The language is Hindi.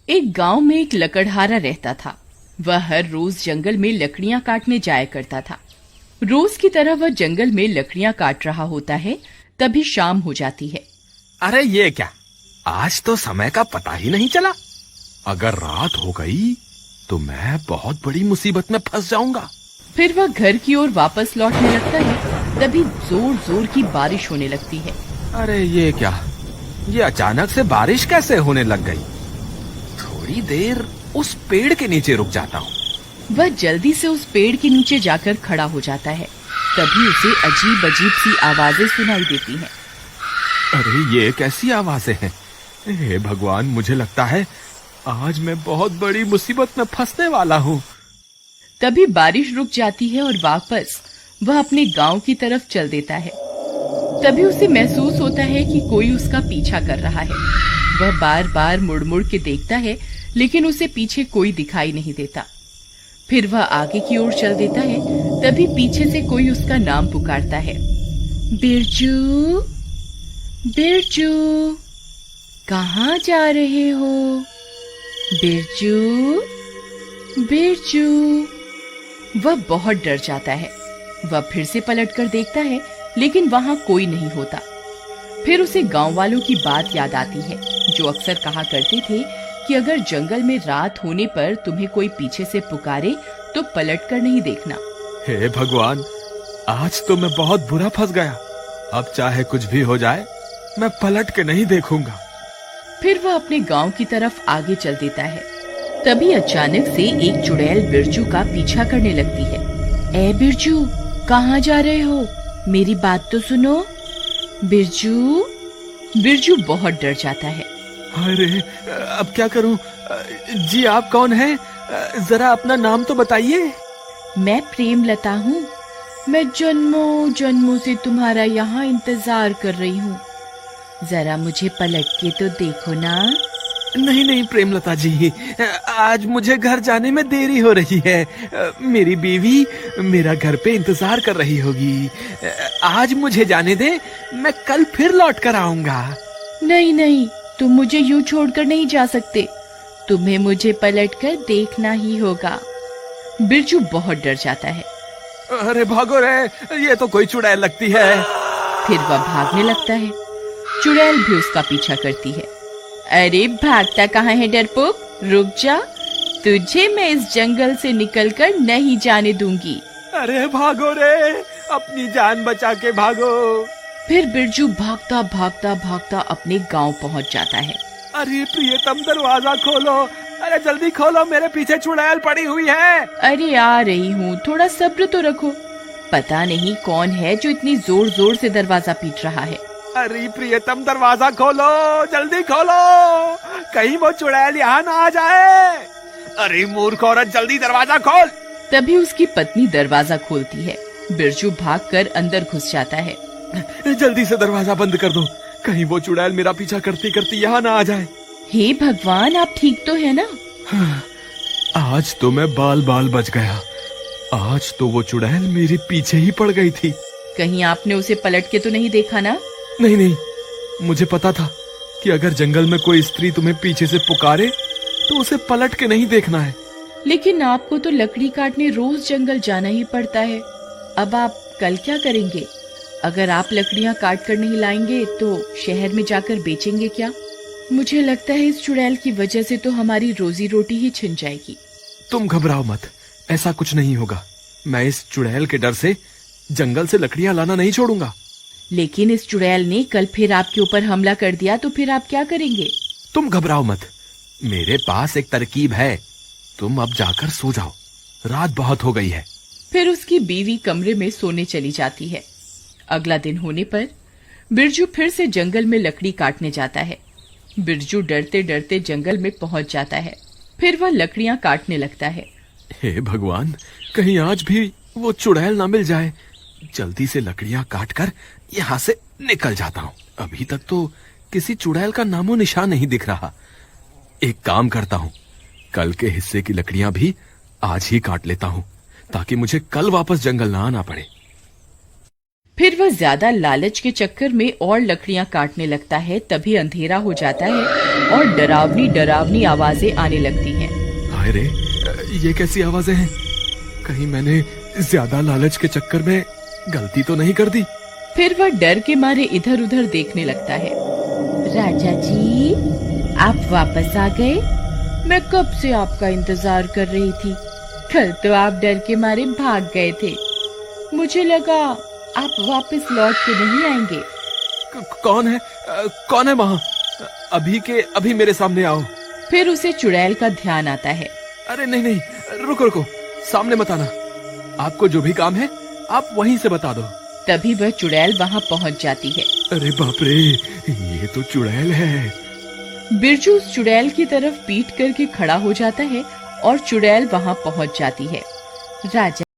एक गांव में एक लकड़हारा रहता था। वह हर रोज जंगल में लकड़ियां काटने जाया करता था। रोज की तरह वह जंगल में लकड़ियां काट रहा होता है, तभी शाम हो जाती है। अरे ये क्या, आज तो समय का पता ही नहीं चला। अगर रात हो गई तो मैं बहुत बड़ी मुसीबत में फंस जाऊंगा। फिर वह घर की ओर वापस लौटने लगता है, तभी जोर जोर की बारिश होने लगती है। अरे ये क्या, ये अचानक से बारिश कैसे होने लग गई। थोड़ी देर उस पेड़ के नीचे रुक जाता हूँ। वह जल्दी से उस पेड़ के नीचे जाकर खड़ा हो जाता है। तभी उसे अजीब अजीब सी आवाजें सुनाई देती हैं। अरे ये कैसी आवाजें हैं। हे भगवान, मुझे लगता है आज मैं बहुत बड़ी मुसीबत में फंसने वाला हूँ। तभी बारिश रुक जाती है और वापस वह अपने गांव की तरफ चल देता है। तभी उसे महसूस होता है कि कोई उसका पीछा कर रहा है। वह बार बार मुड़ मुड़ के देखता है, लेकिन उसे पीछे कोई दिखाई नहीं देता। फिर वह आगे की ओर चल देता है। तभी पीछे से कोई उसका नाम पुकारता है, बिरजू, बिरजू, कहाँ जा रहे हो? बिरजू, बिरजू। वह बहुत डर जाता है। वह फिर से पलटकर देखता है, लेकिन वहां कोई नहीं होता। फिर उसे गांव वालों की बात याद आती है, जो अक्सर कहा करते थे कि अगर जंगल में रात होने पर तुम्हें कोई पीछे से पुकारे तो पलटकर नहीं देखना। हे भगवान, आज तो मैं बहुत बुरा फंस गया। अब चाहे कुछ भी हो जाए, मैं पलट के नहीं देखूंगा। फिर वह अपने गांव की तरफ आगे चल देता है। तभी अचानक से एक चुड़ैल बिरजू का पीछा करने लगती है। ए बिरजू, कहाँ जा रहे हो? मेरी बात तो सुनो। बिरजू। बिरजू बहुत डर जाता है। अरे अब क्या करूं? जी आप कौन हैं? जरा अपना नाम तो बताइए। मैं प्रेमलता हूँ। मैं जन्मों जन्मों से तुम्हारा यहाँ इंतजार कर रही हूँ। जरा मुझे पलट के तो देखो ना। नहीं नहीं प्रेमलता जी, आज मुझे घर जाने में देरी हो रही है। मेरी बीवी मेरा घर पे इंतजार कर रही होगी। आज मुझे जाने दे, मैं कल फिर लौट कर आऊंगा। नहीं नहीं, तुम मुझे यूं छोड़कर नहीं जा सकते। तुम्हें मुझे पलटकर देखना ही होगा। बिरजू बहुत डर जाता है। अरे भागो रे, ये तो कोई चुड़ैल लगती है। फिर वह भागने लगता है। चुड़ैल भी उसका पीछा करती है। अरे भागता कहाँ है डरपोक, रुक जा। तुझे मैं इस जंगल से निकलकर नहीं जाने दूंगी। अरे भागो रे, अपनी जान बचा के भागो। फिर बिरजू भागता भागता भागता अपने गांव पहुंच जाता है। अरे प्रियतम, दरवाजा खोलो। अरे जल्दी खोलो, मेरे पीछे चुड़ैल पड़ी हुई है। अरे आ रही हूँ, थोड़ा सब्र तो रखो। पता नहीं कौन है जो इतनी जोर जोर से दरवाजा पीट रहा है। अरे प्रियतम, दरवाजा खोलो, जल्दी खोलो, कहीं वो चुड़ैल यहाँ ना आ जाए। अरे मूर्ख औरत, जल्दी दरवाजा खोल। तभी उसकी पत्नी दरवाजा खोलती है। बिरजू भागकर अंदर घुस जाता है। जल्दी से दरवाजा बंद कर दो, कहीं वो चुड़ैल मेरा पीछा करती करती यहाँ ना आ जाए। हे भगवान, आप ठीक तो है ना? आज तो मैं बाल बाल बच गया। आज तो वो चुड़ैल मेरे पीछे ही पड़ गई थी। कहीं आपने उसे पलट के तो नहीं देखा ना? नहीं नहीं, मुझे पता था कि अगर जंगल में कोई स्त्री तुम्हें पीछे से पुकारे तो उसे पलट के नहीं देखना है। लेकिन आपको तो लकड़ी काटने रोज जंगल जाना ही पड़ता है। अब आप कल क्या करेंगे? अगर आप लकड़ियां काट कर नहीं लाएंगे तो शहर में जाकर बेचेंगे क्या? मुझे लगता है इस चुड़ैल की वजह से तो हमारी रोजी रोटी ही छिन जाएगी। तुम घबराओ मत, ऐसा कुछ नहीं होगा। मैं इस चुड़ैल के डर से जंगल से लकड़ियां लाना नहीं छोड़ूंगा। लेकिन इस चुड़ैल ने कल फिर आपके ऊपर हमला कर दिया तो फिर आप क्या करेंगे? तुम घबराओ मत, मेरे पास एक तरकीब है। तुम अब जाकर सो जाओ, रात बहुत हो गई है। फिर उसकी बीवी कमरे में सोने चली जाती है। अगला दिन होने पर बिरजू फिर से जंगल में लकड़ी काटने जाता है। बिरजू डरते डरते जंगल में पहुंच जाता है। फिर वह लकड़ियां काटने लगता है। हे भगवान, कहीं आज भी वो चुड़ैल ना मिल जाए। जल्दी से लकड़ियां काटकर यहाँ से निकल जाता हूँ। अभी तक तो किसी चुड़ैल का नामो निशान नहीं दिख रहा। एक काम करता हूँ, कल के हिस्से की लकड़ियां भी आज ही काट लेता हूँ, ताकि मुझे कल वापस जंगल ना आना पड़े। फिर वह ज्यादा लालच के चक्कर में और लकड़ियां काटने लगता है। तभी अंधेरा हो जाता है और डरावनी डरावनी आवाजें आने लगती हैं। हाय रे, ये कैसी आवाजें हैं? कहीं मैंने ज्यादा लालच के चक्कर में गलती तो नहीं कर दी? फिर वह डर के मारे इधर उधर देखने लगता है। राजा जी, आप वापस आ गए? मैं कब से आपका इंतजार कर रही थी। कल तो आप डर के मारे भाग गए थे। मुझे लगा आप वापस लौट के नहीं आएंगे। कौन है वहाँ? अभी के अभी मेरे सामने आओ। फिर उसे चुड़ैल का ध्यान आता है। अरे नहीं नहीं, रुको, सामने मत आना। आपको जो भी काम है आप वहीं से बता दो। तभी वह चुड़ैल वहाँ पहुँच जाती है। अरे बाप रे, ये तो चुड़ैल है। बिरजू उस चुड़ैल की तरफ पीठ करके खड़ा हो जाता है और चुड़ैल वहाँ पहुँच जाती है। राजा